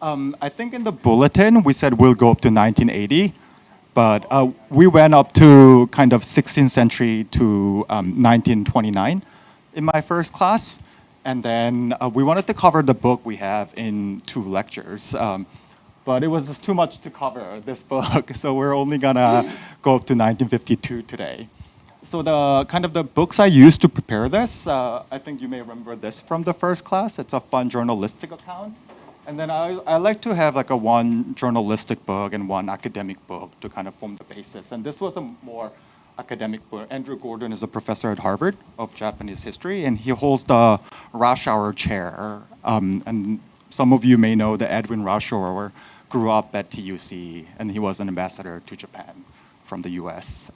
I think in the bulletin we said we'll go up to 1980, but we went up to kind of 16th century to 1929 in my first class. And then we wanted to cover the book we have in 2 lectures. But it was just too much to cover, this book. So we're only gonna go up to 1952 today. So the kind of the books I used to prepare this, I think you may remember this from the first class. It's a fun journalistic account. And then I like to have like a one journalistic book and one academic book to kind of form the basis. And this was a more academic book. Andrew Gordon is a professor at Harvard of Japanese history, and he holds the Rauschauer chair. And some of you may know that Edwin Rauschauer grew up at TUC, and he was an ambassador to Japan from the US.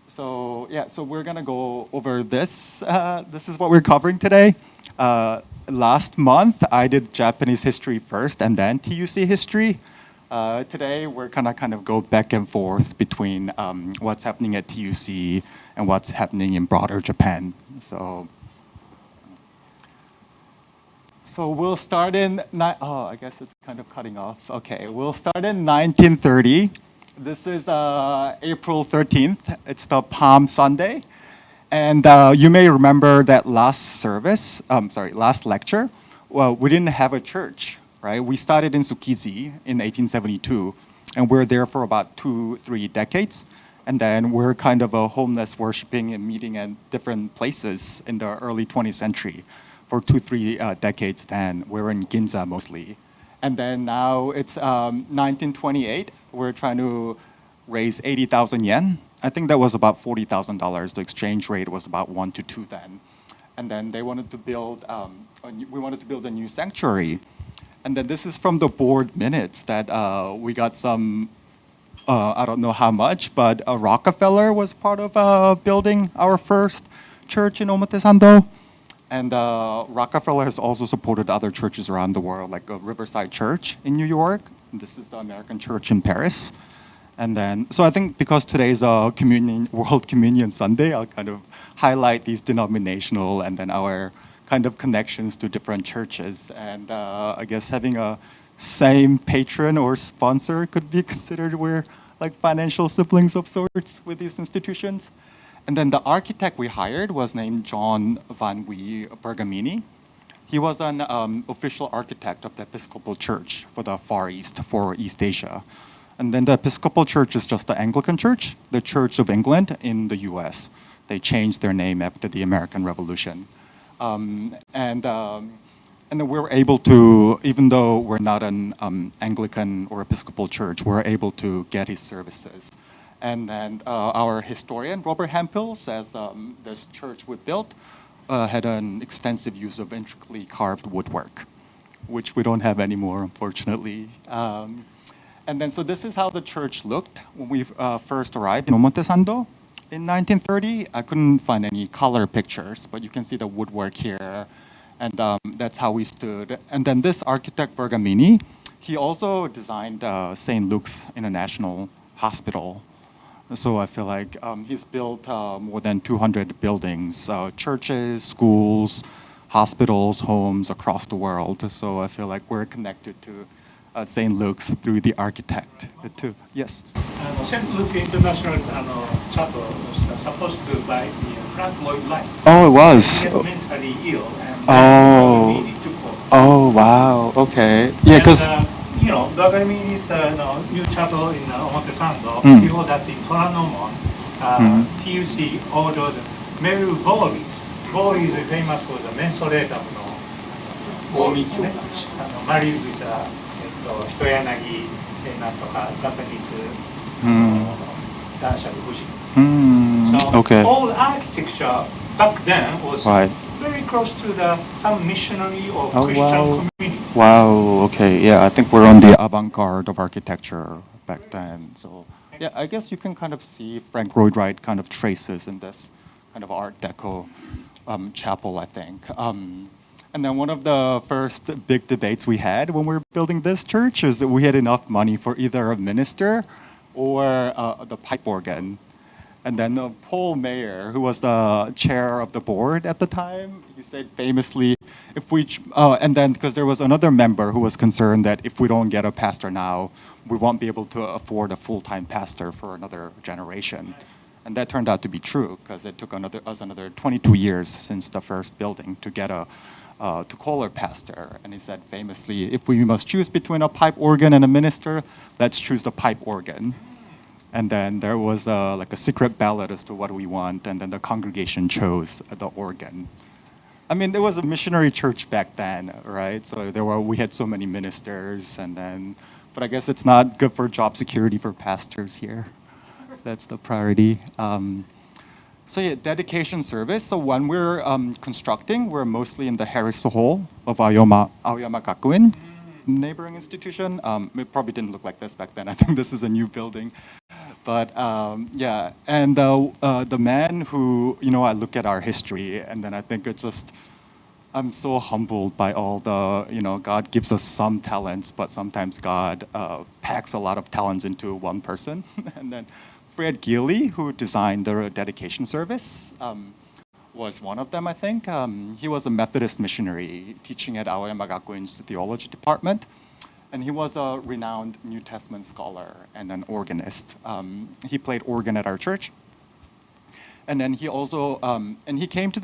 So we're gonna go over this. This is what we're covering today. Last month, I did Japanese history first and then TUC history. Today, we're gonna kind of go back and forth between what's happening at TUC and what's happening in broader Japan. So we'll start in, I guess it's kind of cutting off. Okay, we'll start in 1930. This is April 13th. It's the Palm Sunday. And you may remember that last lecture, well, we didn't have a church, right? We started in Tsukiji in 1872, and we're there for about 2-3 decades. And then we're kind of a homeless worshiping and meeting at different places in the early 20th century for 2-3 decades then. We're in Ginza mostly. And then now it's 1928. We're trying to raise 80,000 yen. I think that was about $40,000. The exchange rate was about 1 to 2 then. And then they wanted to build, we wanted to build a new sanctuary. And then this is from the board minutes that we got some, I don't know how much, but Rockefeller was part of building our first church in Omotesando. And Rockefeller has also supported other churches around the world, like a Riverside Church in New York. And this is the American Church in Paris. And then, so I think because today is a World Communion Sunday, I'll kind of highlight these denominational and then our kind of connections to different churches. And I guess having a same patron or sponsor could be considered we're like financial siblings of sorts with these institutions. And then the architect we hired was named John Van Wee Bergamini. He was an official architect of the Episcopal Church for the Far East, for East Asia. And then the Episcopal Church is just the Anglican Church, the Church of England in the US. They changed their name after the American Revolution. And then we were able to, even though we're not an Anglican or Episcopal church, we're able to get his services. And then our historian, Robert Hemphill, says this church we built had an extensive use of intricately carved woodwork, which we don't have anymore, unfortunately. And then, so this is how the church looked when we first arrived in Omotesando in 1930. I couldn't find any color pictures, but you can see the woodwork here. And that's how we stood. And then this architect, Bergamini, he also designed St. Luke's International Hospital. So I feel like he's built more than 200 buildings, churches, schools, hospitals, homes across the world. So I feel like we're connected to St. Luke's through the architect too. Yes. St. Luke International Chapel was supposed to buy the Frank Lloyd Wright. Oh, it was. He was mentally ill, and oh. took over. Oh, wow. Okay. Yeah, because Bergamini's new chapel in Omotesando, before that in Toranomon, TUC ordered Meru Boris. Boris is famous for the mensolator Boris, married with Hitoyanagi, Japanese So okay. all architecture back then was very close to some missionary or Christian community. Wow, okay. Yeah, I think we're on the avant-garde of architecture back then. So yeah, I guess you can kind of see Frank Lloyd Wright kind of traces in this kind of Art Deco chapel, I think. And then one of the first big debates we had when we were building this church is that we had enough money for either a minister or the pipe organ. And then Paul Mayer, who was the chair of the board at the time, he said famously, if we, and then because there was another member who was concerned that if we don't get a pastor now, we won't be able to afford a full-time pastor for another generation. And that turned out to be true because it took us another 22 years since the first building to get to call a pastor. And he said famously, if we must choose between a pipe organ and a minister, let's choose the pipe organ. And then there was like a secret ballot as to what we want, and then the congregation chose the organ. I mean, there was a missionary church back then, right? So we had so many ministers, but I guess it's not good for job security for pastors here. That's the priority. So yeah, dedication service. So when we're constructing, we're mostly in the Harris Hall of Aoyama Gakuin, neighboring institution. It probably didn't look like this back then. I think this is a new building. But yeah, and the man who, I look at our history and then I think I'm so humbled by all the, God gives us some talents, but sometimes God packs a lot of talents into one person. And then Fred Geely, who designed the dedication service, was one of them, I think. He was a Methodist missionary teaching at Aoyama Gakuin's theology department. And he was a renowned New Testament scholar and an organist. He played organ at our church. And then he also, and he came to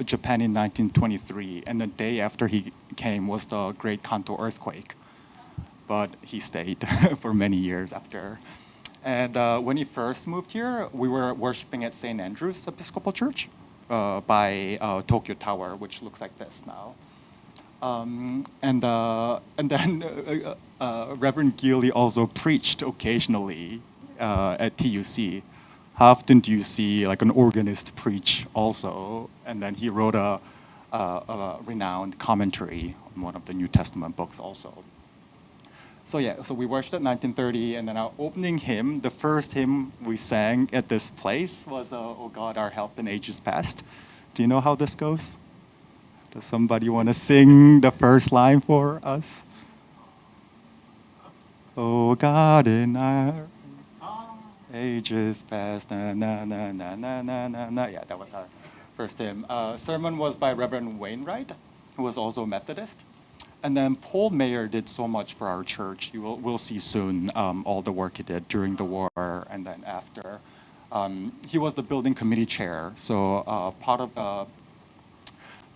Japan in 1923, and the day after he came was the Great Kanto earthquake. But he stayed for many years after. And when he first moved here, we were worshiping at St. Andrew's Episcopal Church by Tokyo Tower, which looks like this now. And then Reverend Geely also preached occasionally at TUC. How often do you see like an organist preach also? And then he wrote a renowned commentary on one of the New Testament books also. So yeah, so we worshiped at 1930, and then our opening hymn, the first hymn we sang at this place was "Oh God, Our Help in Ages Past." Do you know how this goes? Does somebody want to sing the first line for us? Oh God, in our ages past, na na na na na na na na. Yeah, that was our first hymn. Sermon was by Reverend Wainwright, who was also a Methodist. And then Paul Mayer did so much for our church. We'll see soon all the work he did during the war and then after. He was the building committee chair, so part of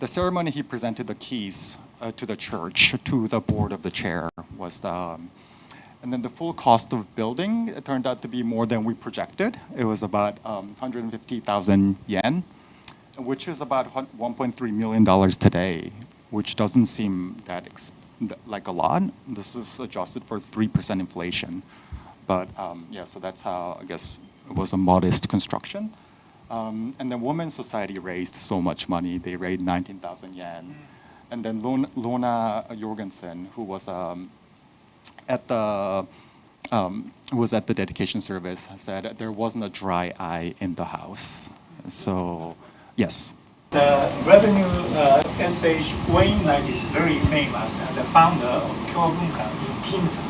the ceremony he presented the keys to the church, to the board of the chair, was and then the full cost of building, it turned out to be more than we projected. It was about 150,000 yen, which is about $1.3 million today, which doesn't seem like a lot. This is adjusted for 3% inflation. But yeah, so that's how, I guess, it was a modest construction. And the Women's Society raised so much money. They raised 19,000 yen. And then Lona Jorgensen, who was at the dedication service, said there wasn't a dry eye in the house. So, yes. The revenue SH Wainwright is very famous as a founder of Kyobunkan in Ginza.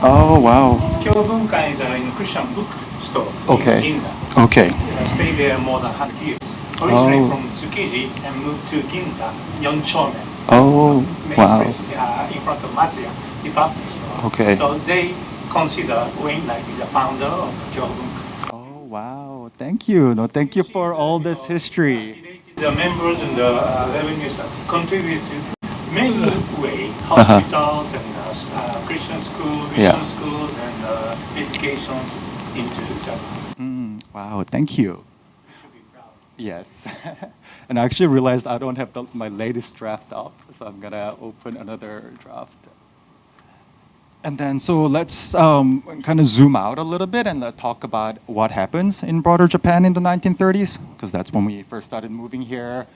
Oh, wow. Kyobunkan is a Christian bookstore in Ginza. Okay. Stayed there more than 100 years. Originally from Tsukiji and moved to Ginza, Yonchomen. Oh, wow. Place, in front of Matsuya department store. Okay. So they consider Wainwright is a founder of Kyobunkan. Oh, wow. Thank you. No, thank you for all this history. The members and the revenues contribute to many ways, hospitals and Christian schools, mission schools, and educations into Japan. Wow, thank you. We should be proud. Yes. And I actually realized I don't have my latest draft up, so I'm going to open another draft. And then, so let's kind of zoom out a little bit and talk about what happens in broader Japan in the 1930s, because that's when we first started moving here.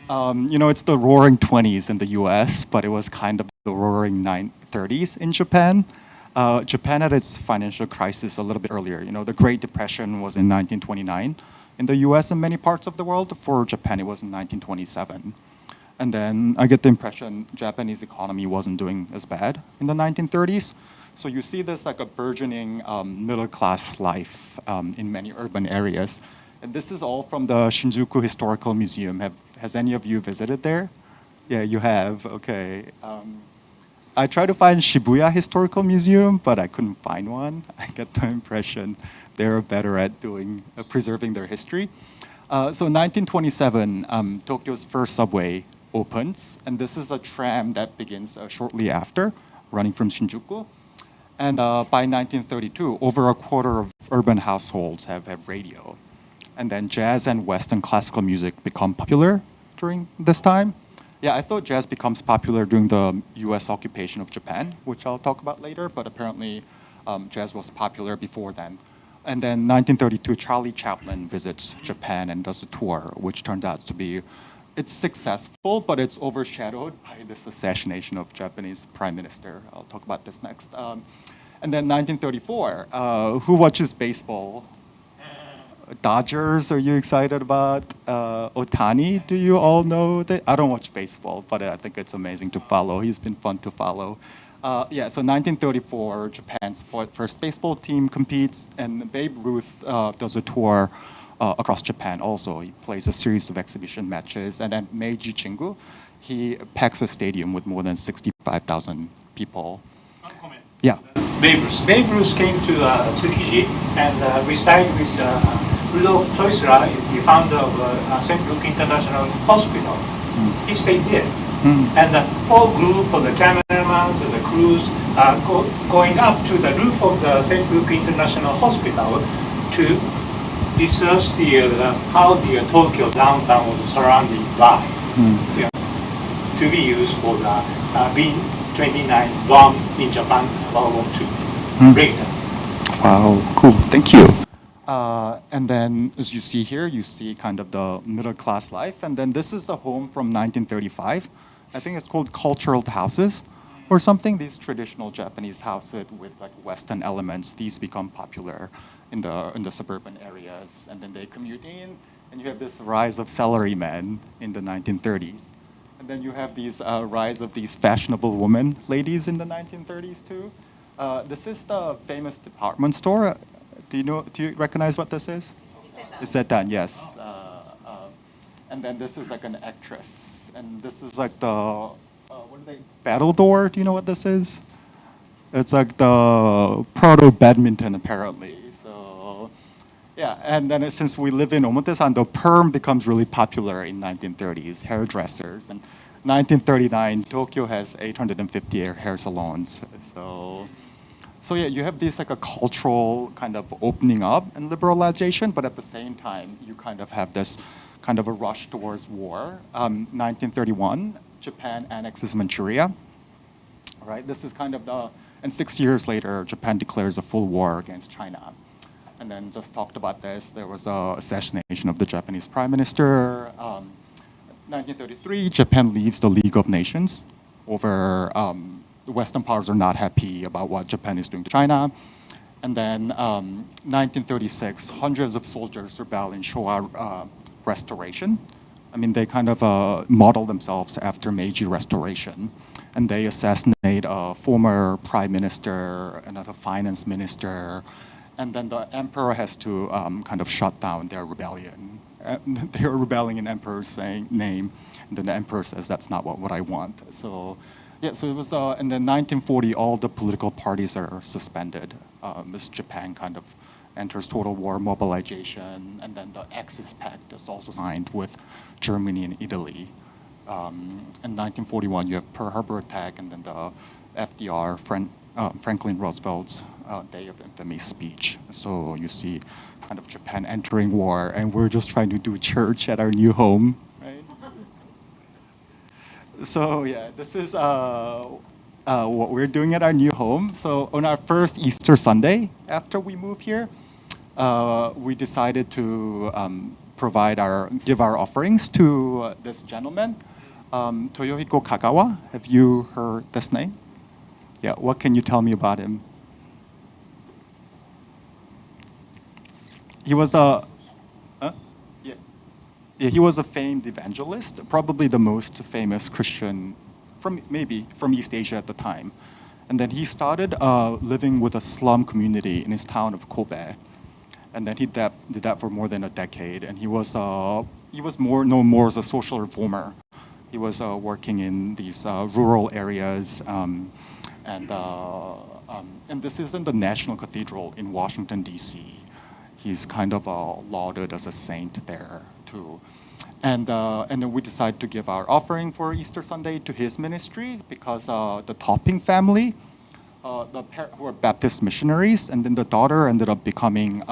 It's the roaring 20s in the US, but it was kind of the roaring 30s in Japan. Japan had its financial crisis a little bit earlier. The Great Depression was in 1929 in the US and many parts of the world. For Japan, it was in 1927. And then I get the impression Japanese economy wasn't doing as bad in the 1930s. So you see this like a burgeoning middle-class life in many urban areas. And this is all from the Shinjuku Historical Museum. Has any of you visited there? Yeah, you have. Okay. I tried to find Shibuya Historical Museum, but I couldn't find one. I get the impression they're better at preserving their history. So 1927, Tokyo's first subway opens, and this is a tram that begins shortly after, running from Shinjuku. And by 1932, over a quarter of urban households have radio. And then jazz and Western classical music become popular during this time. Yeah, I thought jazz becomes popular during the US occupation of Japan, which I'll talk about later, but apparently jazz was popular before then. And then 1932, Charlie Chaplin visits Japan and does a tour, which turned out to be, it's successful, but it's overshadowed by this assassination of Japanese Prime Minister. I'll talk about this next. And then 1934, who watches baseball? Dodgers, are you excited about Otani? Do you all know that? I don't watch baseball, but I think it's amazing to follow. He's been fun to follow. So 1934, Japan's first baseball team competes, and Babe Ruth does a tour across Japan also. He plays a series of exhibition matches, and then Meiji Chingu, he packs a stadium with more than 65,000 people. One comment. Yeah. Babe Ruth. Babe Ruth came to Tsukiji and resided with Rudolph Toisler, is the founder of St. Luke International Hospital. He stayed there. And the whole group of the cameramen and the crews going up to the roof of the St. Luke International Hospital to research how the Tokyo downtown was surrounded by, to be used for the B-29 bomb in Japan, World War II later. Wow, cool, thank you. And then, as you see here, you see kind of the middle class life. And then this is the home from 1935. I think it's called cultural houses or something. These traditional Japanese houses with like Western elements, these become popular in the suburban areas. And then they commute in, and you have this rise of salarymen in the 1930s. And then you have these rise of these fashionable women, ladies in the 1930s too. This is the famous department store. Do you recognize what this is? Isetan, yes. And then this is like an actress. And this is like the, battle door? Do you know what this is? It's like the proto-badminton, apparently. So, yeah, and then since we live in Omotesan, the perm becomes really popular in 1930s, hairdressers. And 1939, Tokyo has 850 hair salons. So yeah, you have this like a cultural kind of opening up and liberalization, but at the same time, you kind of have this kind of a rush towards war. 1931, Japan annexes Manchuria. Right, this is kind of and 6 years later, Japan declares a full war against China. And then just talked about this, there was a assassination of the Japanese Prime Minister. 1933, Japan leaves the League of Nations over the Western powers are not happy about what Japan is doing to China. And then 1936, hundreds of soldiers rebel in Showa restoration. I mean, they kind of model themselves after Meiji restoration. And they assassinate a former prime minister, another finance minister. And then the emperor has to kind of shut down their rebellion. They are rebelling in emperor's name. And then the emperor says, that's not what I want. So yeah, so it was, and then 1940, all the political parties are suspended. As Japan kind of enters total war mobilization, and then the Axis Pact is also signed with Germany and Italy. In 1941, you have Pearl Harbor attack, and then the FDR, Franklin Roosevelt's Day of Infamy speech. So you see kind of Japan entering war, and we're just trying to do church at our new home. So yeah, this is what we're doing at our new home. So on our first Easter Sunday after we moved here, we decided to give our offerings to this gentleman, Toyohiko Kagawa. Have you heard this name? Yeah, what can you tell me about him? He was he was a famed evangelist, probably the most famous Christian from East Asia at the time. And then he started living with a slum community in his town of Kobe. and then he did that for more than a decade. And he was more known more as a social reformer. He was working in these rural areas, and this is in the National Cathedral in Washington, D.C. He's kind of lauded as a saint there too. And then we decided to give our offering for Easter Sunday to his ministry because the Topping family, who were Baptist missionaries, and then the daughter ended up becoming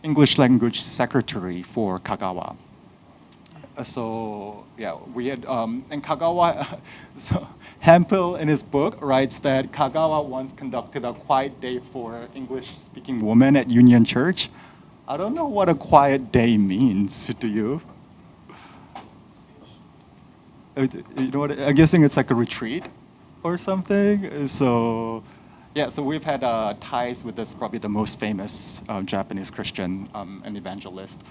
English language secretary for Kagawa. So yeah, we had and Kagawa. So Hempel in his book writes that Kagawa once conducted a quiet day for English-speaking women at Union Church. I don't know what a quiet day means. Do you? You know what? I'm guessing it's like a retreat or something. So yeah, so we've had ties with this, probably the most famous Japanese Christian and evangelist.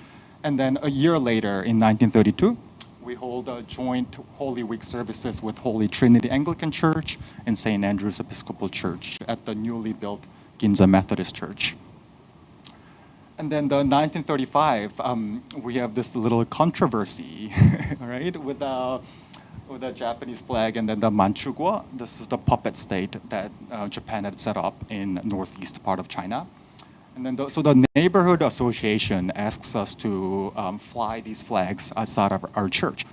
And then a year later, in 1932, we hold a joint Holy Week services with Holy Trinity Anglican Church and St. Andrew's Episcopal Church at the newly built Ginza Methodist Church. And then the 1935, we have this little controversy, right, with the Japanese flag and then the Manchukuo. This is the puppet state that Japan had set up in northeast part of China. And then so the neighborhood association asks us to fly these flags outside of our church.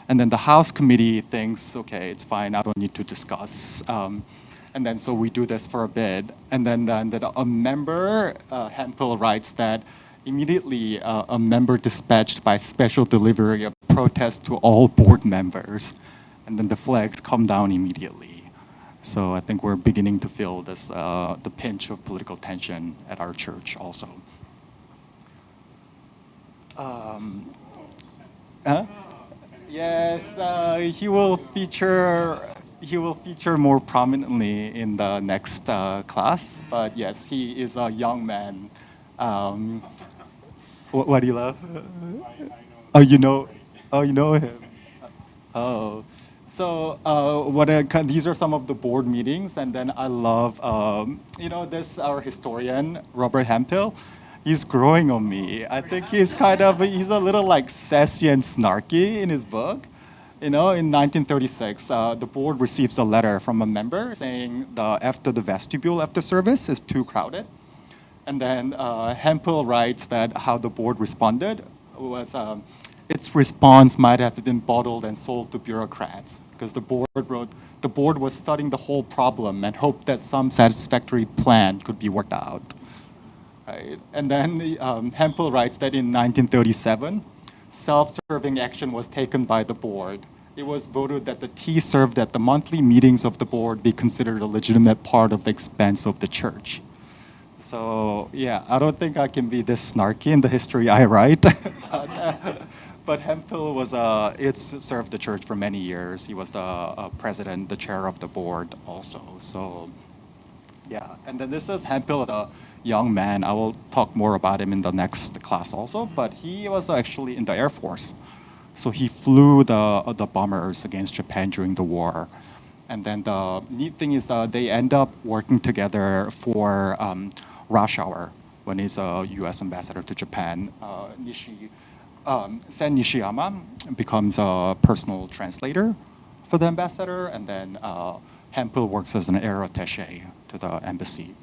And then the house committee thinks, okay, it's fine, I don't need to discuss. And then so we do this for a bit. And then a member, Hempel, writes that immediately a member dispatched by special delivery a protest to all board members. And then the flags come down immediately. So I think we're beginning to feel this, the pinch of political tension at our church also. Yes, he will feature more prominently in the next class. But yes, he is a young man. What do you love? Oh, you know him. Oh. So these are some of the board meetings, and then I love, this our historian, Robert Hempel. He's growing on me. I think he's a little like sassy and snarky in his book. In 1936, the board receives a letter from a member saying the vestibule after service is too crowded. And then Hempel writes that how the board responded was its response might have been bottled and sold to bureaucrats. Because the board was studying the whole problem and hoped that some satisfactory plan could be worked out. Right? And then Hempel writes that in 1937, self-serving action was taken by the board. It was voted that the tea served at the monthly meetings of the board be considered a legitimate part of the expense of the church. So yeah, I don't think I can be this snarky in the history I write. But Hempel served the church for many years. He was the president, the chair of the board also. So, yeah. And then this is Hempel as a young man. I will talk more about him in the next class also. But he was actually in the Air Force. So he flew the bombers against Japan during the war. And then the neat thing is they end up working together for rush hour when he's a U.S. ambassador to Japan. Sen Nishiyama becomes a personal translator for the ambassador, and then Hempel works as an air attaché to the embassy.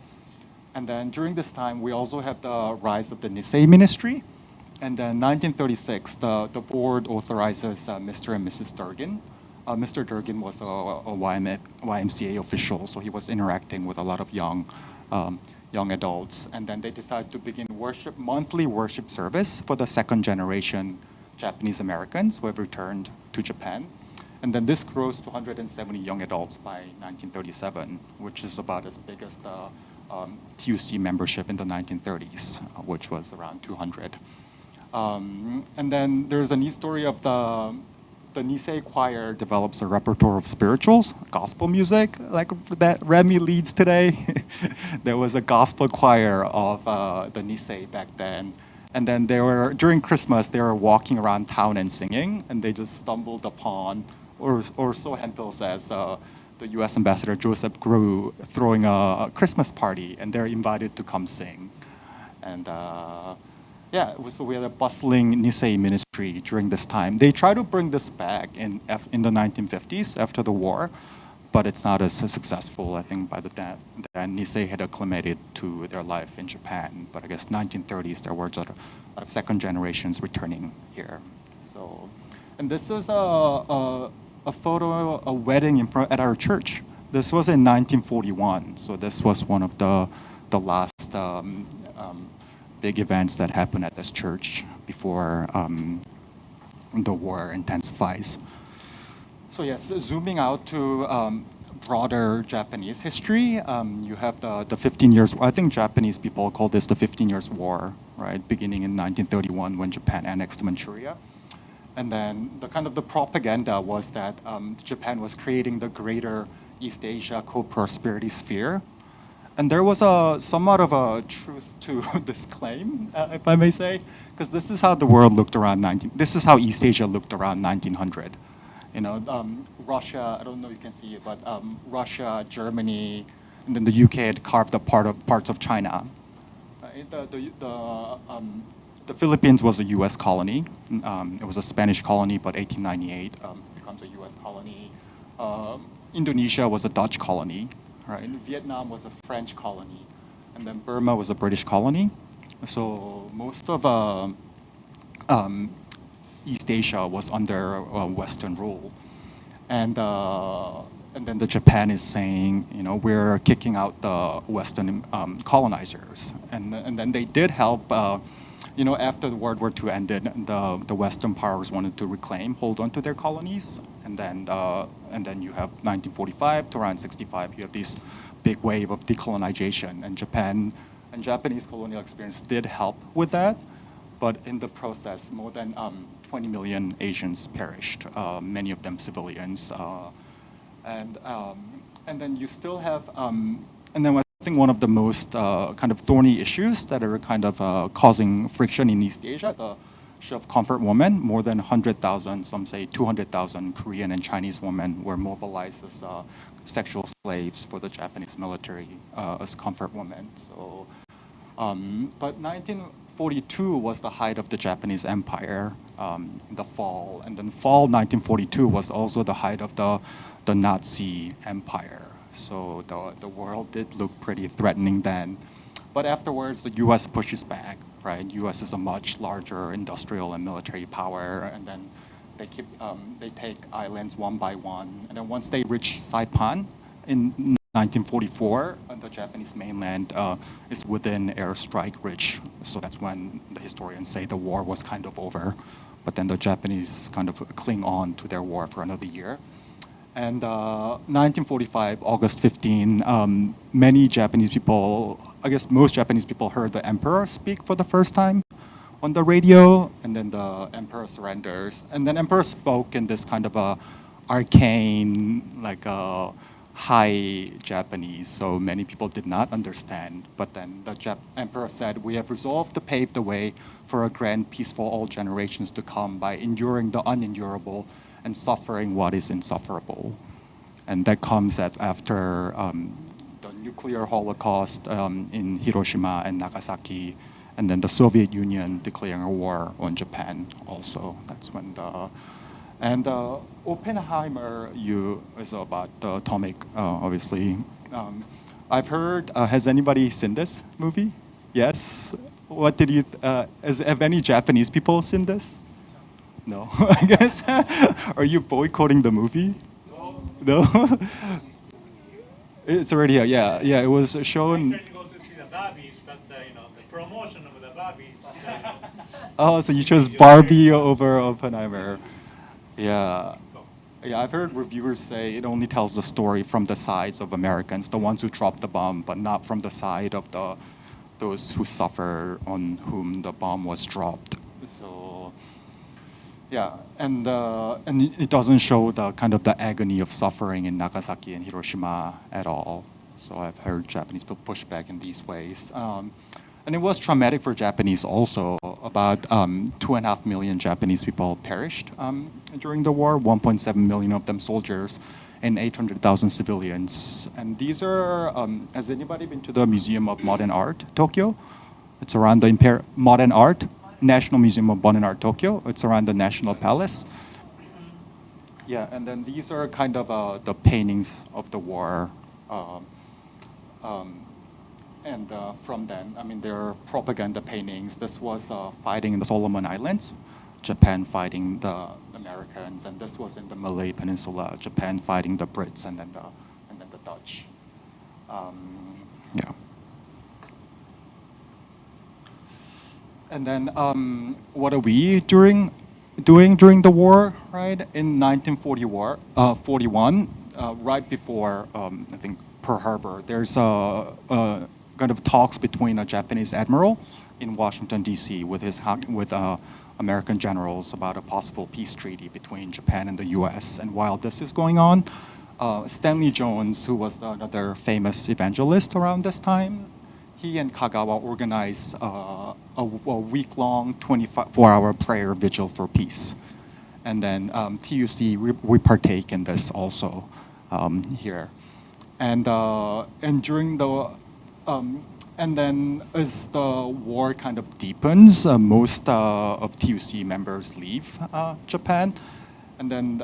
And then during this time, we also have the rise of the Nisei ministry. And then 1936, the board authorizes Mr. and Mrs. Durgin. Mr. Durgin was a YMCA official, so he was interacting with a lot of young adults, and then they decided to begin monthly worship service for the second generation Japanese Americans who have returned to Japan. And then this grows to 170 young adults by 1937, which is about as big as the TUC membership in the 1930s, which was around 200. And then there's a neat story of the Nisei choir develops a repertoire of spirituals, gospel music, like that Remy leads today. There was a gospel choir of the Nisei back then. And then during Christmas, they were walking around town and singing, and they just stumbled upon, or so Hempel says, the U.S. Ambassador Joseph Grew throwing a Christmas party, and they're invited to come sing. And yeah, we had a bustling Nisei ministry during this time. They tried to bring this back in the 1950s after the war, but it's not as successful. I think by the time Nisei had acclimated to their life in Japan. But I guess 1930s there were a lot of second generations returning here. So, and this is a photo, a wedding at our church. This was in 1941. So this was one of the last big events that happened at this church before the war intensifies. So yes, zooming out to broader Japanese history, you have the 15 years. I think Japanese people call this the 15 Years War, right? Beginning in 1931 when Japan annexed Manchuria. And then the kind of the propaganda was that Japan was creating the greater East Asia co-prosperity sphere. And there was somewhat of a truth to this claim, if I may say, because this is how the world looked around this is how East Asia looked around 1900. You know, Russia, I don't know if you can see it, but Russia, Germany, and then the UK had carved up parts of China. The Philippines was a U.S. colony. It was a Spanish colony, but 1898 becomes a U.S. colony. Indonesia was a Dutch colony. Right. Vietnam was a French colony, and then Burma was a British colony. So most of East Asia was under Western rule, and then the Japan is saying, you know, we're kicking out the Western colonizers, and then they did help. You know, after the World War II ended, the Western powers wanted to hold on to their colonies, and then you have 1945 to around 65. You have this big wave of decolonization, and Japan and Japanese colonial experience did help with that, but in the process, more than 20 million Asians perished, many of them civilians, and then you still have and then. I think one of the most kind of thorny issues that are kind of causing friction in East Asia is the issue of comfort women. More than 100,000, some say 200,000 Korean and Chinese women were mobilized as sexual slaves for the Japanese military as comfort women. So, but 1942 was the height of the Japanese Empire, the fall, and then fall 1942 was also the height of the Nazi Empire. So the world did look pretty threatening then. But afterwards, the U.S. pushes back, right? U.S. is a much larger industrial and military power, and then they take islands one by one. And then once they reach Saipan in 1944, the Japanese mainland is within airstrike reach. So that's when the historians say the war was kind of over. But then the Japanese kind of cling on to their war for another year. And 1945, August 15, many Japanese people, I guess most Japanese people heard the emperor speak for the first time on the radio, and then the emperor surrenders. And then emperor spoke in this kind of a arcane, like a high Japanese, so many people did not understand. But then the emperor said, "We have resolved to pave the way for a grand, peaceful all generations to come by enduring the unendurable and suffering what is insufferable." And that comes after the nuclear holocaust in Hiroshima and Nagasaki, and then the Soviet Union declaring a war on Japan also. That's when Oppenheimer is about the atomic, obviously. I've heard, has anybody seen this movie? Yes? What did you, have any Japanese people seen this? No, I guess. Are you boycotting the movie? No. No? It's already out. Yeah, yeah. It was shown. I tried to go to see the Barbies, but the promotion of the Barbies. Oh, so you chose Barbie over Oppenheimer. Yeah. Yeah, I've heard reviewers say it only tells the story from the sides of Americans, the ones who dropped the bomb, but not from the side of those who suffer on whom the bomb was dropped. So. Yeah, and it doesn't show the kind of the agony of suffering in Nagasaki and Hiroshima at all. So I've heard Japanese people push back in these ways. And it was traumatic for Japanese also. About 2.5 million Japanese people perished during the war, 1.7 million of them soldiers, and 800,000 civilians. And these are, has anybody been to the Museum of Modern Art, Tokyo? It's around the Modern Art, National Museum of Modern Art, Tokyo. It's around the National Palace. Yeah, and then these are kind of the paintings of the war. And from then, I mean, they're propaganda paintings. This was fighting in the Solomon Islands, Japan fighting the Americans, and this was in the Malay Peninsula, Japan fighting the Brits, and then the Dutch. Yeah. And then what are we doing during the war, right? In 1941, right before, I think, Pearl Harbor, there's a kind of talks between a Japanese admiral in Washington, D.C. with American generals about a possible peace treaty between Japan and the U.S. And while this is going on, Stanley Jones, who was another famous evangelist around this time, he and Kagawa organized a week-long 24-hour prayer vigil for peace. And then TUC, we partake in this also here. And during the, and then as the war kind of deepens, most of TUC members leave Japan. And then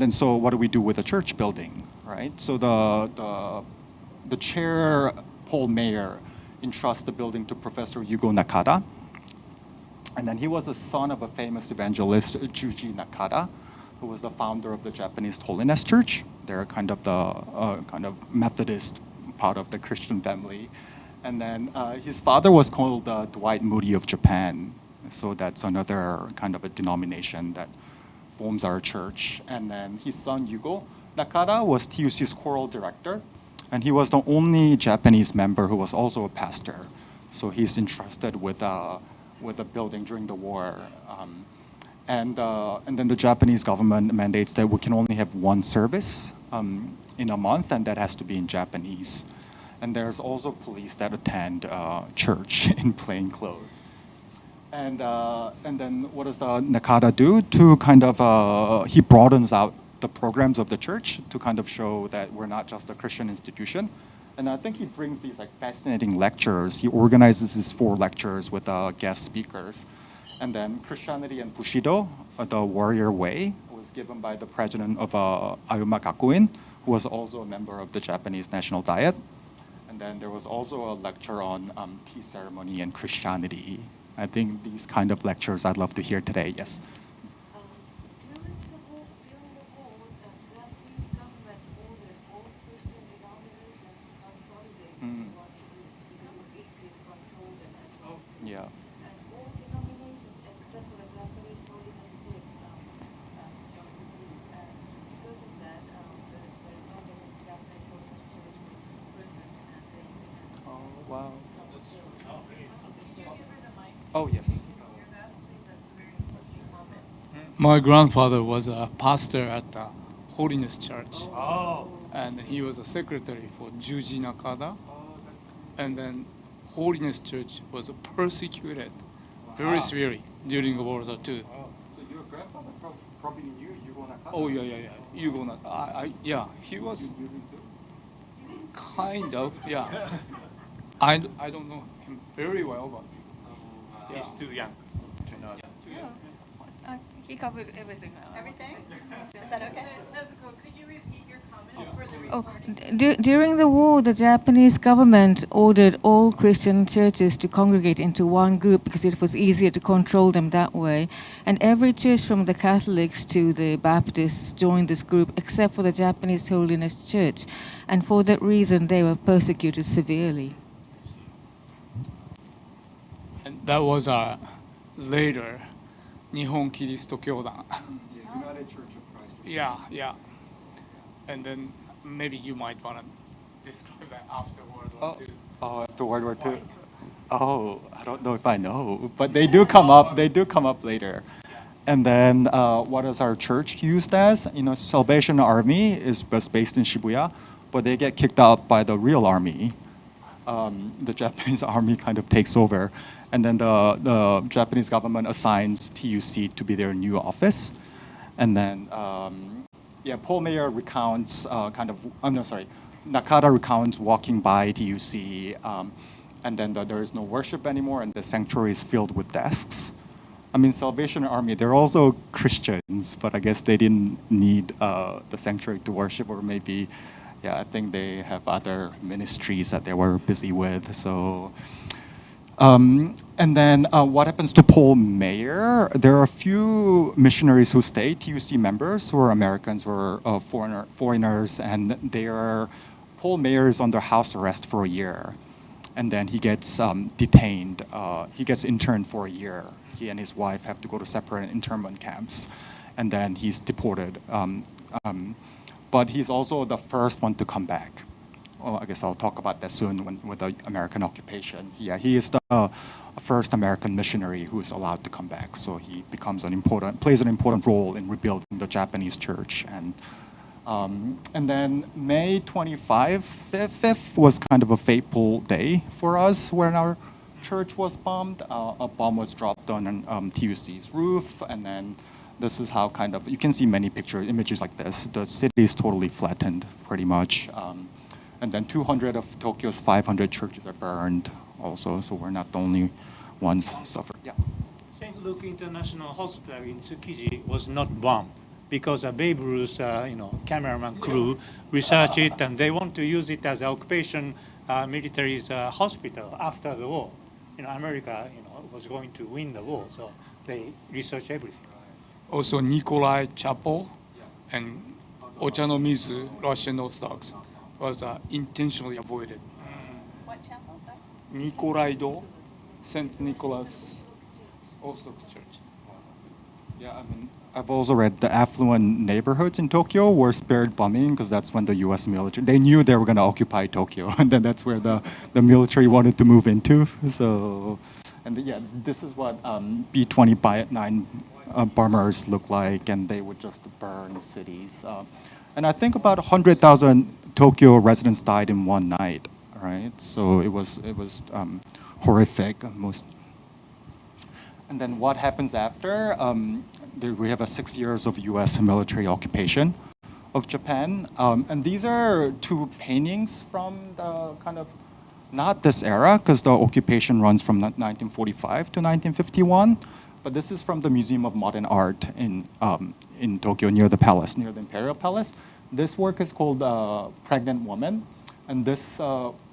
so what do we do with the church building, right? So the chair, Paul Mayer, entrusts the building to Professor Yugo Nakada. And then he was the son of a famous evangelist, Juji Nakada, who was the founder of the Japanese Holiness Church. They're kind of the kind of Methodist part of the Christian family. And then his father was called Dwight Moody of Japan. So that's another kind of a denomination that forms our church. And then his son, Yugo Nakada, was TUC's choral director. And he was the only Japanese member who was also a pastor. So he's entrusted with the building during the war. And then the Japanese government mandates that we can only have one service in a month, and that has to be in Japanese. And there's also police that attend church in plain clothes. And then what does Nakada do to kind of, he broadens out the programs of the church to kind of show that we're not just a Christian institution. And I think he brings these like fascinating lectures. He organizes his 4 lectures with guest speakers. And then Christianity and Bushido, the warrior way, was given by the president of Ayuma Gakuin, who was also a member of the Japanese National Diet. And then there was also a lecture on tea ceremony and Christianity. I think these kind of lectures I'd love to hear today, yes. During the war, the Japanese government ordered all Christian denominations to consolidate into one group because it was easy to control them as well. Yeah. And all denominations except for the Japanese Holiness Church joined the group. And because of that, the members of the Japanese Holiness Church were imprisoned and they had Oh, wow. some killed. Oh, yes. My grandfather was a pastor at the Holiness Church, Oh. and he was a secretary for Juji Nakada. And then Holiness Church was persecuted very severely during World War II. So your grandfather probably knew Yugo Nakada? Oh yeah. You go not. Yeah, he was kind of I don't know him very well, but yeah. He's too young to know. He covered everything. Everything? Is that okay? Tezuko, could you repeat your comments for the Oh, recording? during the war, the Japanese government ordered all Christian churches to congregate into one group because it was easier to control them that way. And every church from the Catholics to the Baptists joined this group except for the Japanese Holiness Church. And for that reason, they were persecuted severely. And that was later Nihon Kiristo Kyodan. United Church of Christ. Yeah. And then maybe you might want to describe that after World War II. Oh, after World War II. Oh, I don't know if I know, but they do come up. They do come up later. And then what is our church used as? Salvation Army was based in Shibuya, but they get kicked out by the real army. The Japanese army kind of takes over. And then the Japanese government assigns TUC to be their new office. And then, Paul Mayer recounts Nakada recounts walking by TUC and then there is no worship anymore, and the sanctuary is filled with desks. I mean, Salvation Army, they're also Christians, but I guess they didn't need the sanctuary to worship, or maybe, yeah, I think they have other ministries that they were busy with. So, and then what happens to Paul Mayer? There are a few missionaries who stayed, TUC members, who are Americans or foreigners, and they are, Paul Mayer is under house arrest for a year. And then he gets detained. He gets interned for a year. He and his wife have to go to separate internment camps, and then he's deported. But he's also the first one to come back. Well, I guess I'll talk about that soon with the American occupation. Yeah, he is the first American missionary who is allowed to come back. So he plays an important role in rebuilding the Japanese church. And then May 25th was kind of a fateful day for us when our church was bombed. A bomb was dropped on TUC's roof, and then this is how kind of, you can see many images like this. The city is totally flattened, pretty much. And then 200 of Tokyo's 500 churches are burned also, so we're not the only ones suffered. Yeah. St. Luke International Hospital in Tsukiji was not bombed because a Babe Ruth, cameraman crew researched it, and they want to use it as an occupation military's hospital after the war. America, was going to win the war, so they research everything. Also, Nikolai Chapel and Ochanomizu Russian Orthodox was intentionally avoided. What chapel, sorry? Nikolai-do, St. Nicholas Orthodox Church. Yeah, I mean, I've also read the affluent neighborhoods in Tokyo were spared bombing because that's when the U.S. military, they knew they were going to occupy Tokyo, and then that's where the military wanted to move into. So, and yeah, this is what B-29 bombers look like, and they would just burn cities. And I think about 100,000 Tokyo residents died in one night, right? So it was horrific. And then what happens after? We have 6 years of U.S. military occupation of Japan. And these are two paintings from the kind of, not this era, because the occupation runs from 1945 to 1951. But this is from the Museum of Modern Art in Tokyo, near the palace, near the Imperial Palace. This work is called Pregnant Woman. And this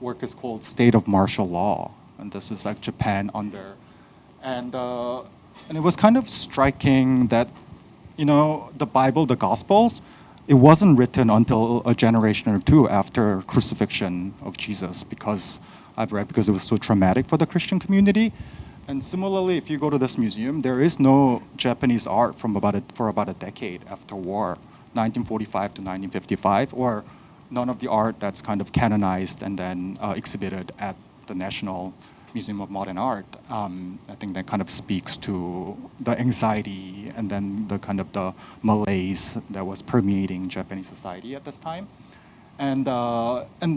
work is called State of Martial Law. And this is like Japan under. And it was kind of striking that, the Bible, the Gospels, it wasn't written until a generation or two after crucifixion of Jesus, because it was so traumatic for the Christian community. And similarly, if you go to this museum, there is no Japanese art for about a decade after war, 1945 to 1955, or none of the art that's kind of canonized and then exhibited at the National Museum of Modern Art. I think that kind of speaks to the anxiety and then the kind of the malaise that was permeating Japanese society at this time. And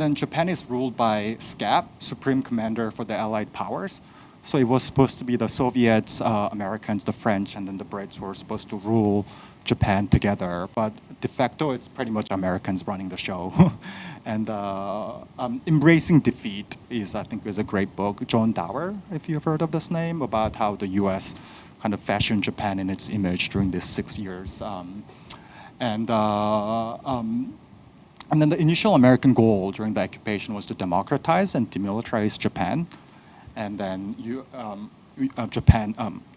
then Japan is ruled by SCAP, Supreme Commander for the Allied Powers. So it was supposed to be the Soviets, Americans, the French, and then the Brits who were supposed to rule Japan together. But de facto, it's pretty much Americans running the show. And Embracing Defeat is a great book. John Dower, if you've heard of this name, about how the U.S. kind of fashioned Japan in its image during these 6 years. And then the initial American goal during the occupation was to democratize and demilitarize Japan. And then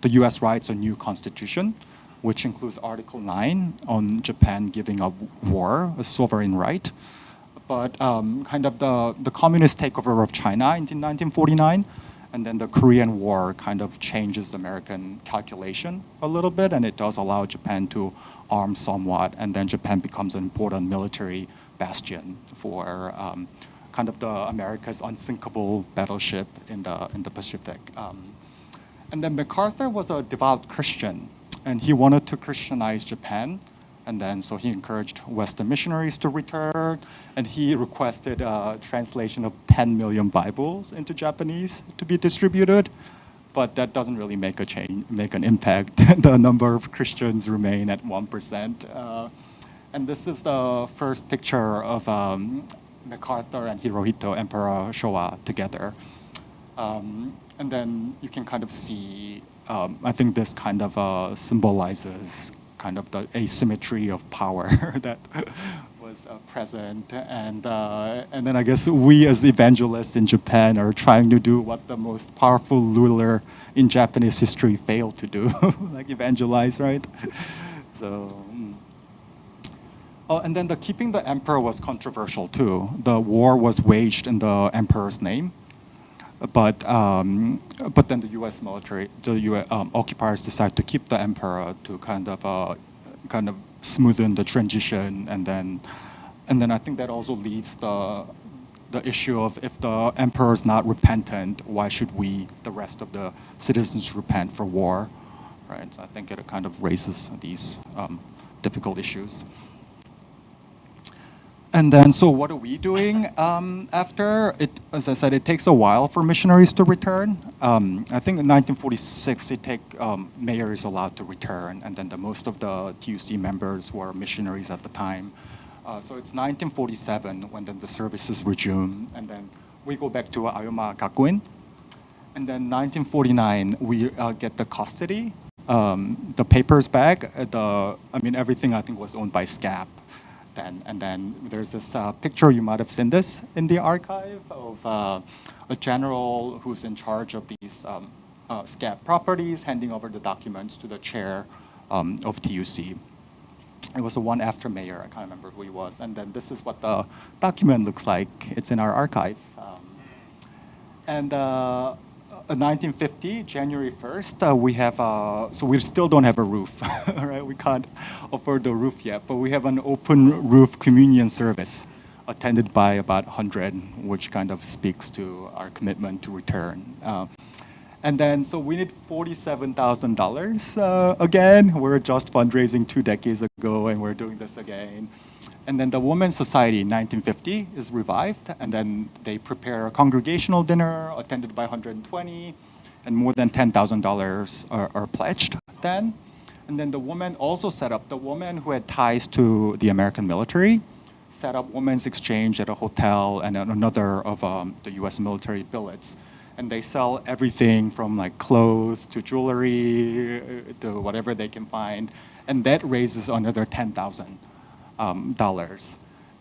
the U.S. writes a new constitution, which includes Article 9 on Japan giving up war, a sovereign right. But kind of the communist takeover of China in 1949, and then the Korean War kind of changes American calculation a little bit, and it does allow Japan to arm somewhat, and then Japan becomes an important military bastion for kind of the America's unsinkable battleship in the Pacific. And then MacArthur was a devout Christian, and he wanted to Christianize Japan. And then so he encouraged Western missionaries to return, and he requested a translation of 10 million Bibles into Japanese to be distributed. But that doesn't really make an impact. The number of Christians remain at 1%. And this is the first picture of MacArthur and Hirohito, Emperor Showa, together. And then you can kind of see, I think this kind of symbolizes kind of the asymmetry of power that was present. And then I guess we as evangelists in Japan are trying to do what the most powerful ruler in Japanese history failed to do, like evangelize, right? So. Oh, and then keeping the emperor was controversial too. The war was waged in the emperor's name, but then the U.S. military, the U.S. Occupiers decided to keep the emperor to kind of smoothen the transition, and then I think that also leaves the issue of if the emperor is not repentant, why should we, the rest of the citizens, repent for war, right? So I think it kind of raises these difficult issues. And then, so what are we doing after? As I said, it takes a while for missionaries to return. I think in 1946, mayor is allowed to return, and then most of the TUC members were missionaries at the time. So it's 1947 when then the services resume, and then we go back to Ayoma Gakuin. And then 1949, we get the custody, the papers back. Everything I think was owned by SCAP. And then there's this picture, you might have seen this in the archive, of a general who's in charge of these SCAP properties, handing over the documents to the chair of TUC. It was the one after mayor, I can't remember who he was. And then this is what the document looks like. It's in our archive. 1950, January 1st, we have, so we still don't have a roof, right? We can't afford the roof yet, but we have an open roof communion service attended by about 100, which kind of speaks to our commitment to return. And then, so we need $47,000 again. We're just fundraising 2 decades ago, and we're doing this again. And then the Women's Society in 1950 is revived, and then they prepare a congregational dinner attended by 120, and more than $10,000 are pledged then. And then the woman also set up, the woman who had ties to the American military, set up women's exchange at a hotel and at another of the US military billets. And they sell everything from like clothes to jewelry to whatever they can find. And that raises another $10,000.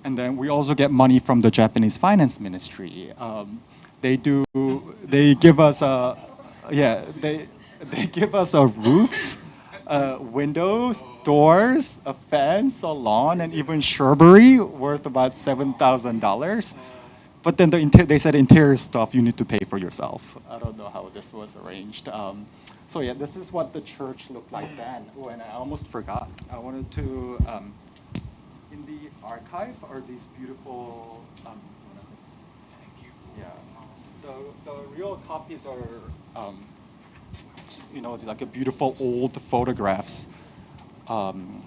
And then we also get money from the Japanese Finance Ministry. They give us a roof, windows, doors, a fence, a lawn, and even shrubbery worth about $7,000. But then they said interior stuff you need to pay for yourself. I don't know how this was arranged. So yeah, this is what the church looked like then. Oh, and I almost forgot. I wanted to. In the archive are these beautiful, the real copies are, like a beautiful old photographs. And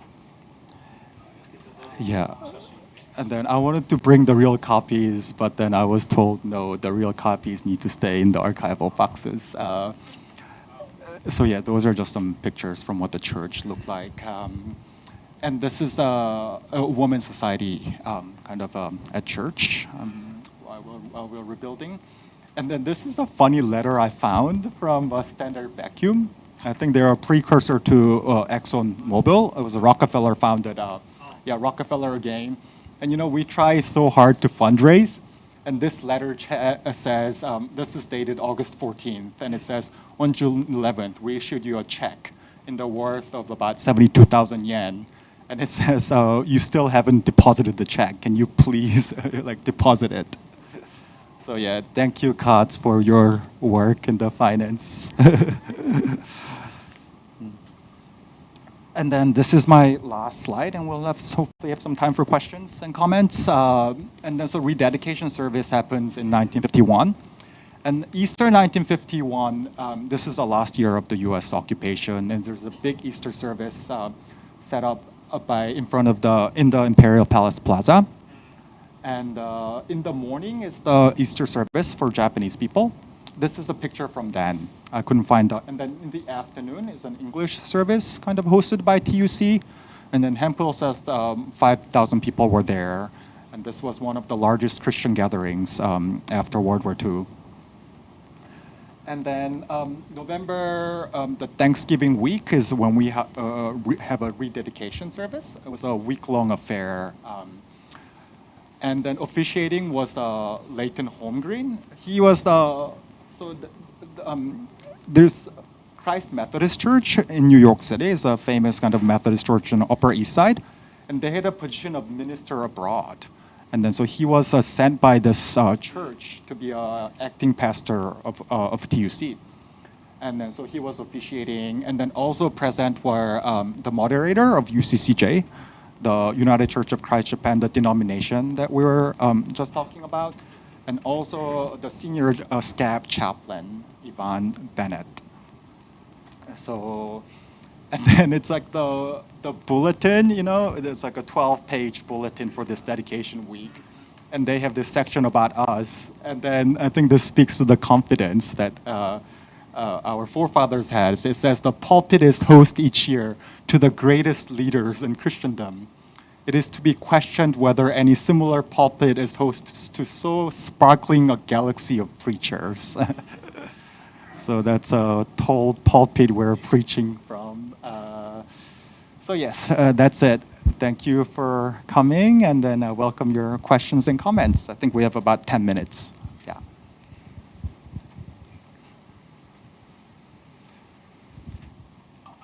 then I wanted to bring the real copies, but then I was told, no, the real copies need to stay in the archival boxes. So yeah, those are just some pictures from what the church looked like. And this is a women's society at church while we're rebuilding. And then this is a funny letter I found from Standard Vacuum. I think they're a precursor to ExxonMobil. It was a Rockefeller founded, Rockefeller again. And we try so hard to fundraise. And this letter says, this is dated August 14th. And it says, on June 11th, we issued you a check in the worth of about 72,000 yen. And it says, you still haven't deposited the check. Can you please deposit it? So yeah, thank you, Katz, for your work in the finance. And then this is my last slide, and we'll hopefully have some time for questions and comments. And then so rededication service happens in 1951. And Easter 1951, this is the last year of the US occupation, and there's a big Easter service set up in the Imperial Palace Plaza. And in the morning is the Easter service for Japanese people. This is a picture from then. I couldn't find out. And then in the afternoon is an English service kind of hosted by TUC. And then Hempel says 5,000 people were there. And this was one of the largest Christian gatherings after World War II. And then November, the Thanksgiving week is when we have a rededication service. It was a week-long affair. And then officiating was Leighton Holmgreen. He was there's Christ Methodist Church in New York City. It's a famous kind of Methodist church on the Upper East Side, and they had a position of minister abroad. And then so he was sent by this church to be acting pastor of TUC. And then so he was officiating, and then also present were the moderator of UCCJ, the United Church of Christ Japan, the denomination that we were just talking about, and also the senior scab chaplain, Yvonne Bennett. So, and then it's like the bulletin, it's like a 12-page bulletin for this dedication week. And they have this section about us. And then I think this speaks to the confidence that our forefathers had. It says the pulpit is host each year to the greatest leaders in Christendom. It is to be questioned whether any similar pulpit is host to so sparkling a galaxy of preachers. So that's a tall pulpit we're preaching from. So yes, that's it. Thank you for coming, and then welcome your questions and comments. I think we have about 10 minutes. Yeah.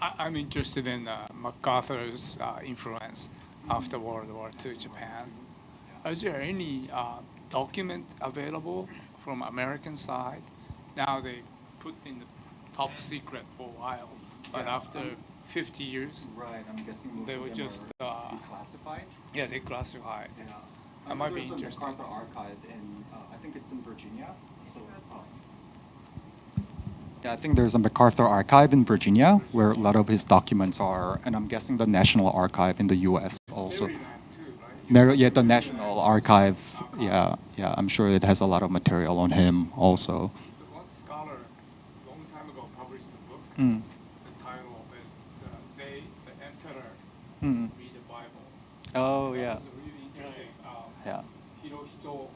I'm interested in MacArthur's influence after World War II Japan. Is there any document available from American side? Now they put in the top secret for a while, but after 50 years, Right, I'm guessing most they of were them just are declassified. yeah, they classified. Yeah. That might be There's a interesting. MacArthur archive in, I think it's in Virginia. So, yeah, I think there's a MacArthur archive in Virginia where a lot of his documents are, and I'm guessing the National Archive in the U.S. also. Yeah, the National Archive. Yeah, I'm sure it has a lot of material on him also. One scholar a long time ago published a book. Mm. The title of it, the Emperor Mm. Read the Bible. Oh, That yeah. was really interesting. Yeah. Hirohito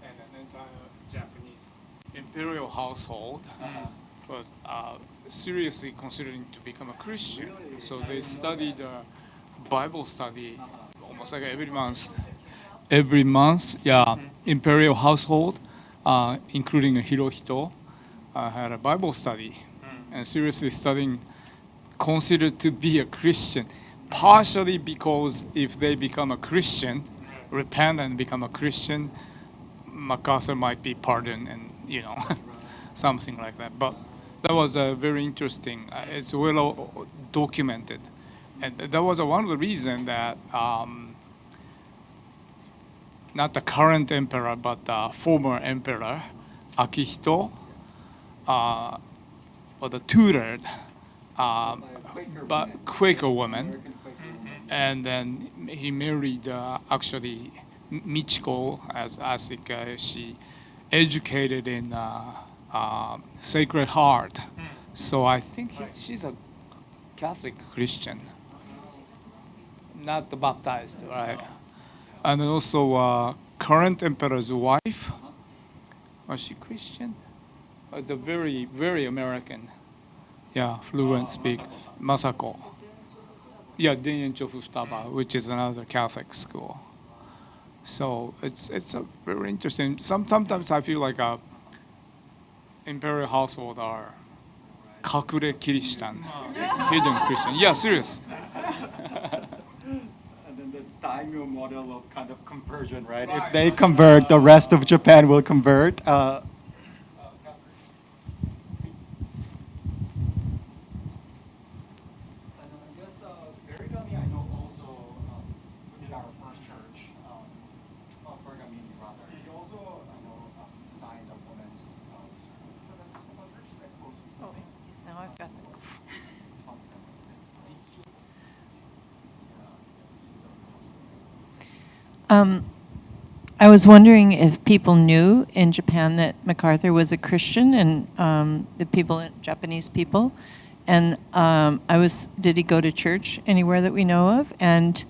and an entire Japanese imperial household was seriously considering to become a Christian. So they studied Bible study almost like every month. Every month, yeah, imperial household, including Hirohito, had a Bible study and seriously studying, considered to be a Christian, partially because if they become a Christian, repent and become a Christian, MacArthur might be pardoned and, something like that. But that was very interesting. It's well documented. And that was one of the reasons that not the current emperor, but the former emperor, Akihito, was tutored but Quaker woman. And then he married actually Michiko, as she educated in Sacred Heart. So I think she's a Catholic Christian, not baptized, right? And also current emperor's wife, was she Christian? The very, very American, fluent speak, Masako. Yeah, Denyencho Futaba, which is another Catholic school. So it's a very interesting. Sometimes I feel like imperial household are kakure Christian, hidden Christian. Yeah, serious. And then the daimyo model of kind of conversion, right? If they convert, the rest of Japan will convert. Now I've got the I was wondering if people knew in Japan that MacArthur was a Christian and the people, Japanese people, and did he go to church anywhere that we know of? And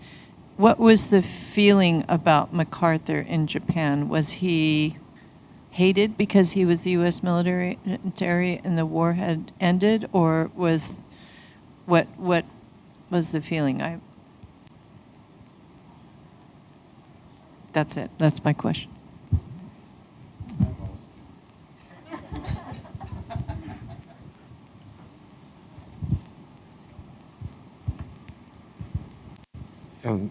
what was the feeling about MacArthur in Japan? Was he hated because he was the U.S. military and the war had ended, or what was the feeling? That's it. That's my question.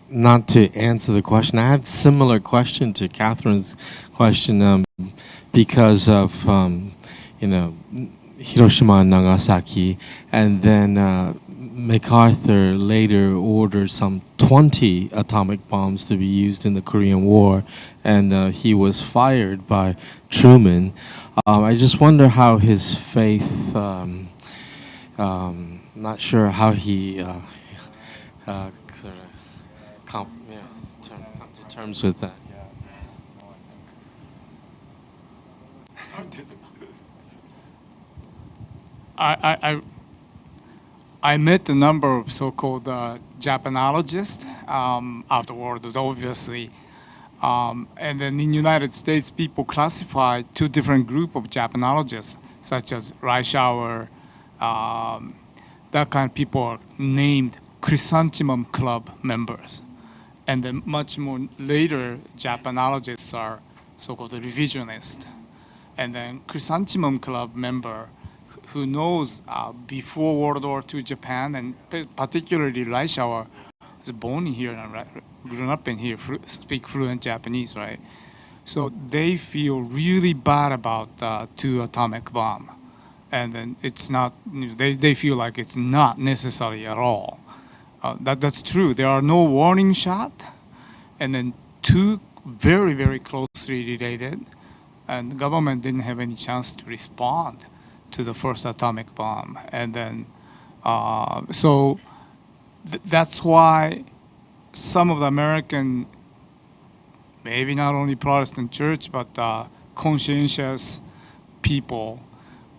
Not to answer the question, I have a similar question to Catherine's question because of Hiroshima and Nagasaki, and then MacArthur later ordered some 20 atomic bombs to be used in the Korean War, and he was fired by Truman. I just wonder how his faith, not sure how he sort of come to terms with that. I met a number of so-called Japanologists afterward, obviously. And then in the United States, people classify two different groups of Japanologists, such as Reischauer. That kind of people are named Chrysanthemum Club members. And then much more later, Japanologists are so-called revisionists. And then Chrysanthemum Club member who knows before World War II Japan, and particularly Reischauer was born here and grown up in here, speak fluent Japanese, right? So they feel really bad about two atomic bomb. And then it's not, they feel like it's not necessary at all. That's true. There are no warning shot, and then two very, very closely related, and the government didn't have any chance to respond to the first atomic bomb. And then, so that's why some of the American, maybe not only Protestant church, but conscientious people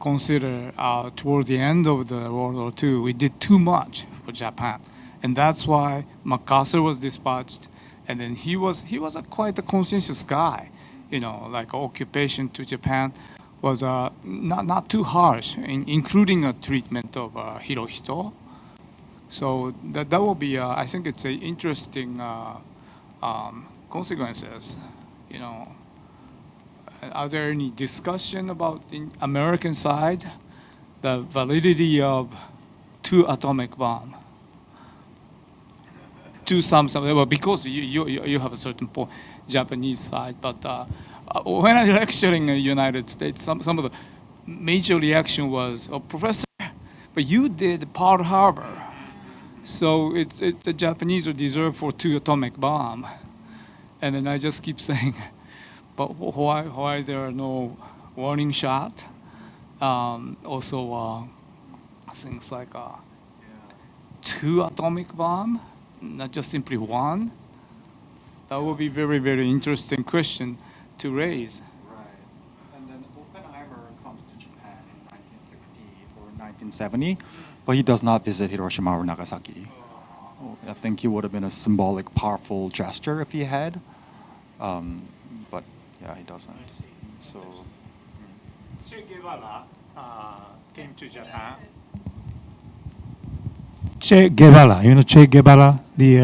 consider toward the end of the World War II, we did too much for Japan. And that's why MacArthur was dispatched. And then he was quite a conscientious guy, like occupation to Japan was not too harsh, including a treatment of Hirohito. So that will be, I think it's a interesting consequences. Are there any discussion about the American side, the validity of two atomic bomb? To some, well, because you have a certain point, Japanese side, but when I lecturing in the United States, some of the major reaction was, "Oh, Professor, but you did Pearl Harbor, so it's the Japanese are deserved for two atomic bomb," and then I just keep saying, "But why there are no warning shot?" Also, things like two atomic bomb, not just simply one. That would be very, very interesting question to raise. Right. And then Oppenheimer comes to Japan in 1960 or 1970, but he does not visit Hiroshima or Nagasaki. I think it would have been a symbolic, powerful gesture if he had, but yeah, he doesn't. So. Che Guevara came to Japan. Che Guevara, Che Guevara, the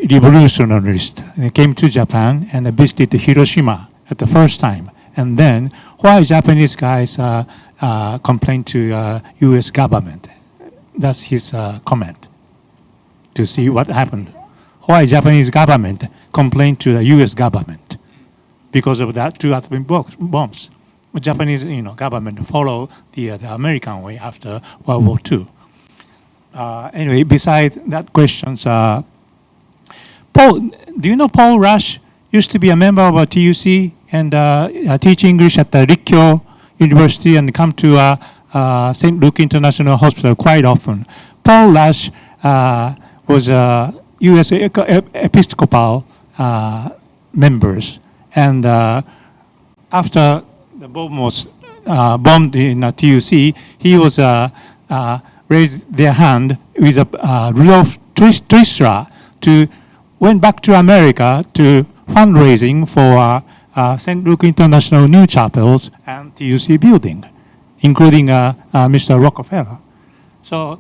revolutionist, came to Japan and visited Hiroshima at the first time. And then, why Japanese guys complain to U.S. government? That's his comment. To see what happened. Why Japanese government complained to the U.S. government? Because of that two atomic bombs. Japanese, government follow the American way after World War II. Anyway, besides that questions, Paul, do you know Paul Rush used to be a member of a TUC and teach English at the Rikkyo University and come to St. Luke International Hospital quite often. Paul Rush was U.S. Episcopal members, and after the bomb was bombed in TUC, he was raised their hand with Rudolf Tristra to went back to America to fundraising for St. Luke International New Chapels and TUC building, including Mr. Rockefeller. So,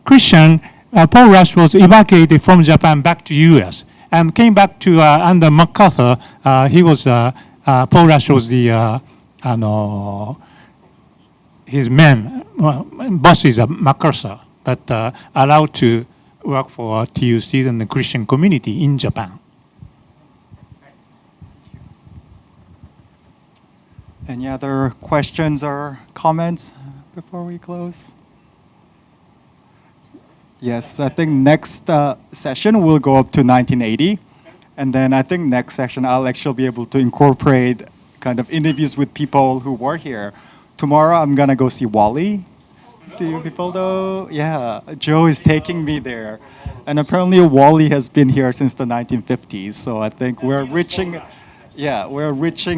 Christian, Paul Rush was evacuated from Japan back to U.S. and came back to under MacArthur. Paul Rush was the his man, boss is MacArthur, but allowed to work for TUC and the Christian community in Japan. Any other questions or comments before we close? Yes, I think next session we'll go up to 1980. And then I think next session I'll actually be able to incorporate kind of interviews with people who were here. Tomorrow I'm gonna go see Wally. Do you people know? Yeah, Joe is taking me there. And apparently Wally has been here since the 1950s. So I think we're reaching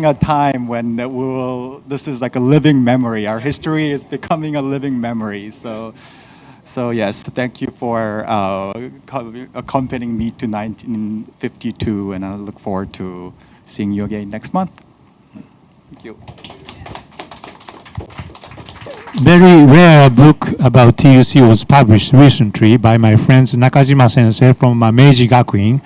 a time when this is like a living memory. Our history is becoming a living memory. So yes, thank you for accompanying me to 1952, and I look forward to seeing you again next month. Thank you. Very rare book about TUC was published recently by my friends Nakajima Sensei from Meiji Gakuin.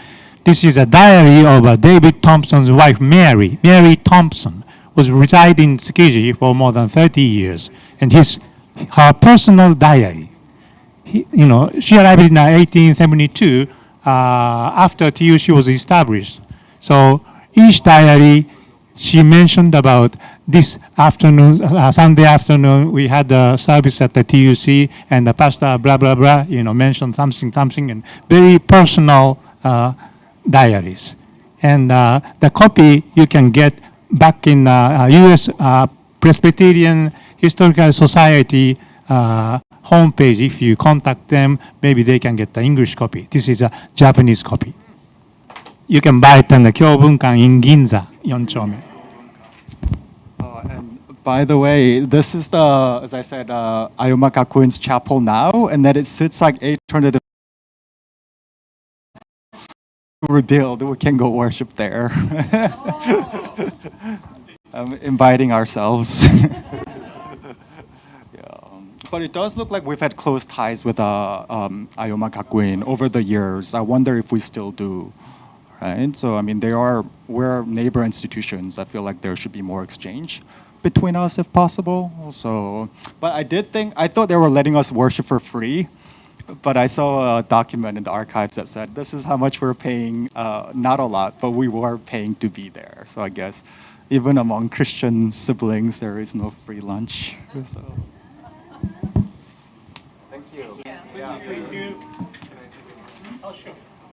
This is a diary of David Thompson's wife, Mary. Mary Thompson was residing in Tsukiji for more than 30 years, and her personal diary. She arrived in 1872 after TUC was established. So each diary she mentioned about this afternoon, Sunday afternoon, we had a service at the TUC, and the pastor, blah, blah, blah, mentioned something, and very personal diaries. And the copy you can get back in U.S. Presbyterian Historical Society homepage. If you contact them, maybe they can get the English copy. This is a Japanese copy. You can buy it in the Kyobunkan in Ginza, 4丁目. And by the way, this is as I said, Ayoma Gakuin's chapel now, and that it sits like 800 rebuild. We can go worship there. Inviting ourselves. But it does look like we've had close ties with Ayoma Gakuin over the years. I wonder if we still do, right? So, I mean, we're neighbor institutions. I feel like there should be more exchange between us if possible. So, but I thought they were letting us worship for free. But I saw a document in the archives that said, this is how much we're paying, not a lot, but we were paying to be there. So I guess even among Christian siblings, there is no free lunch. So. Thank you. Thank you. Oh, sure.